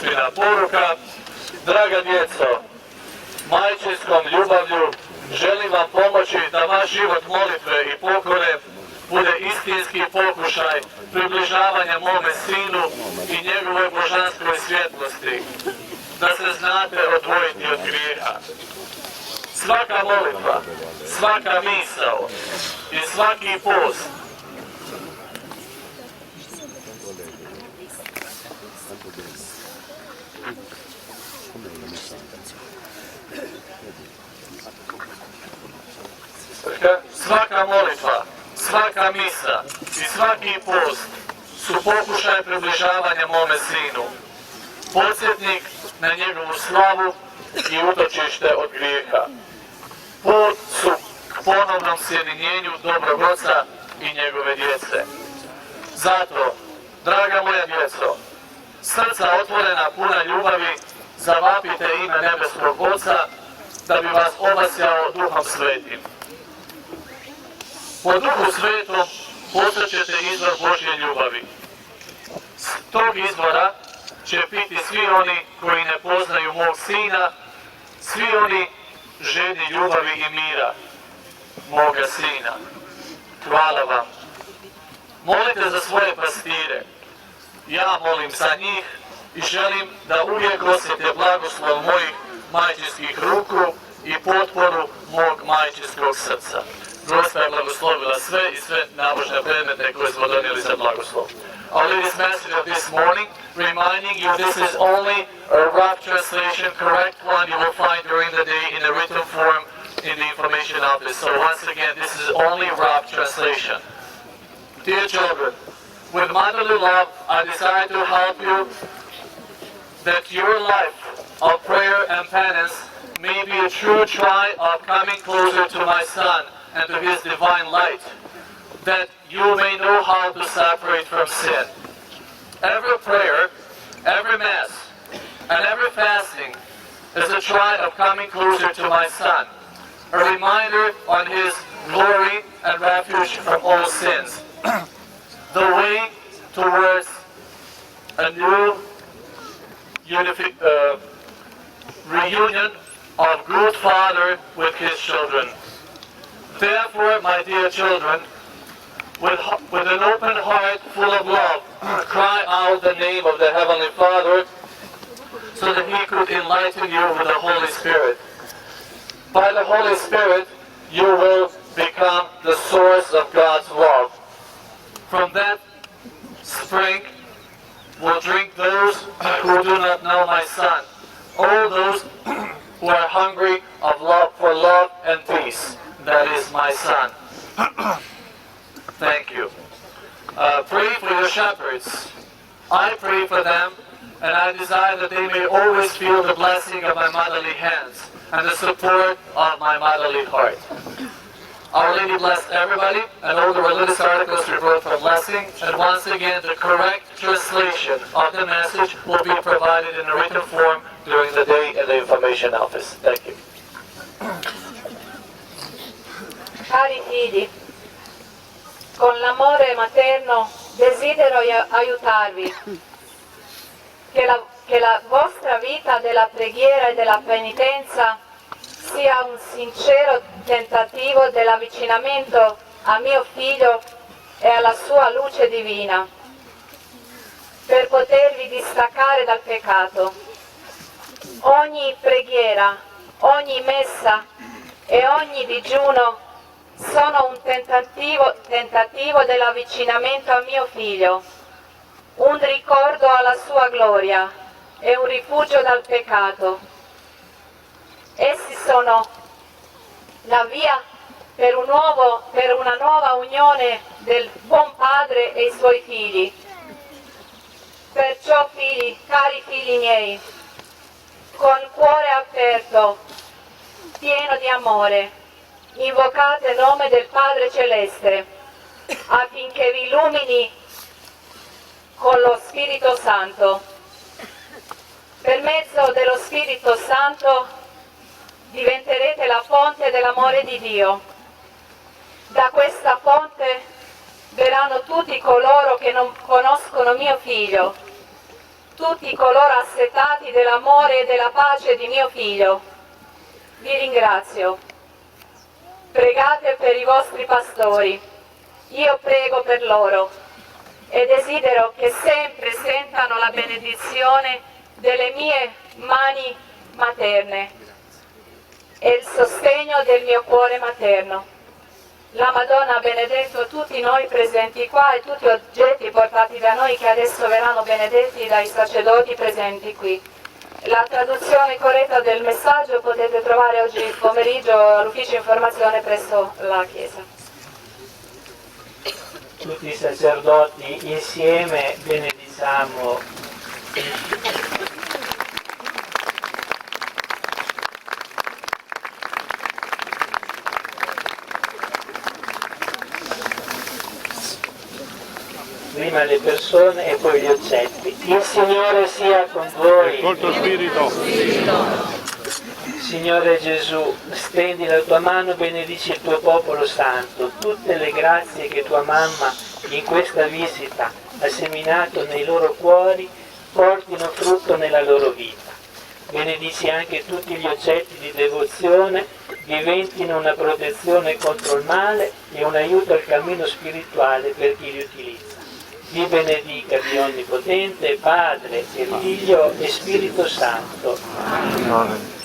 usmena poruka. Draga djeco, majčinskom ljubavlju želim vam pomoći da vaš život molitve i pokore bude istinski pokušaj približavanja mome sinu i njegove božanskoj svjetlosti, da se znate odvojiti od grijeha. Svaka molitva, svaka misao i svaki post svaka molitva, svaka misa i svaki post su pokušaj približavanja mome sinu, podsjetnik na njegovu slavu i utočište od grijeha. Put su k ponovnom sjedinjenju dobrog oca i njegove djece. Zato, draga moja djeco, srca otvorena puna ljubavi, zavapite ime nebeskog Oca da bi vas obasjao Duhom Svetim. Po Duhu Svetom postaćete izvor Božje ljubavi. S tog izvora će piti svi oni koji ne poznaju mog Sina, svi oni žedni ljubavi i mira, moga Sina. Hvala vam. Molite za svoje pastire. Ja molim za njih i želim da uvijek osjete blagoslov mojih majčinskih ruku i potporu mog majčinskog srca. Gospa je blagoslovila sve i sve nabožne predmete koje smo donijeli za blagoslov. Our latest message of this morning, reminding you this is only a rough translation, correct one you will find during the day in the written form in the information office. So once again, this is only rough translation. Dear children, with motherly love, I desire to help you that your life of prayer and penance may be a true try of coming closer to my Son and to His divine light, that you may know how to separate from sin. Every prayer, every Mass, and every fasting is a try of coming closer to my Son, a reminder on His glory and refuge from all sins. The way towards a new reunion of good Father with His children. Therefore, my dear children, with an open heart full of love, cry out the name of the Heavenly Father so that He could enlighten you with the Holy Spirit. By the Holy Spirit, you will become the source of God's love. From that spring will drink those who do not know my Son, all those who are hungry of love for love and peace. That is my Son. Thank you. Pray for your shepherds. I pray for them, and I desire that they may always feel the blessing of my motherly hands and the support of my motherly heart. Our Lady bless everybody, and all the religious articles we wrote for blessing, and once again the correct translation of the message will be provided in a written form during the day in the information office. Thank you. Cari figli, con l'amore materno desidero aiutarvi, che la vostra vita della preghiera e della penitenza sia un sincero tentativo dell'avvicinamento a mio figlio e alla sua luce divina, per potervi distaccare dal peccato. Ogni preghiera, ogni messa e ogni digiuno sono un tentativo dell'avvicinamento a mio figlio, un ricordo alla sua gloria e un rifugio dal peccato. Essi sono la via per una nuova unione del buon padre e i suoi figli. Perciò figli, cari figli miei, con cuore aperto, pieno di amore, invocate il nome del Padre Celeste affinché vi illumini con lo Spirito Santo. Per mezzo dello Spirito Santo diventerete la fonte dell'amore di Dio. Da questa fonte verranno tutti coloro che non conoscono mio figlio, tutti coloro assetati dell'amore e della pace di mio Figlio. Vi ringrazio. Pregate per i vostri pastori. Io prego per loro e desidero che sempre sentano la benedizione delle mie mani materne e il sostegno del mio cuore materno. La Madonna ha benedetto tutti noi presenti qua e tutti gli oggetti portati da noi che adesso verranno benedetti dai sacerdoti presenti qui. La traduzione corretta del messaggio potete trovare oggi pomeriggio all'ufficio informazione presso la Chiesa. Tutti i sacerdoti insieme benediciamo prima le persone e poi gli oggetti. Il Signore sia con voi. Col tuo spirito. Signore Gesù, stendi la tua mano, benedici il tuo popolo santo, tutte le grazie che tua mamma in questa visita ha seminato nei loro cuori portino frutto nella loro vita. Benedici anche tutti gli oggetti di devozione, diventino una protezione contro il male e un aiuto al cammino spirituale per chi li utilizza. Vi benedica Dio Onnipotente, Padre e Figlio e Spirito Santo. Amen.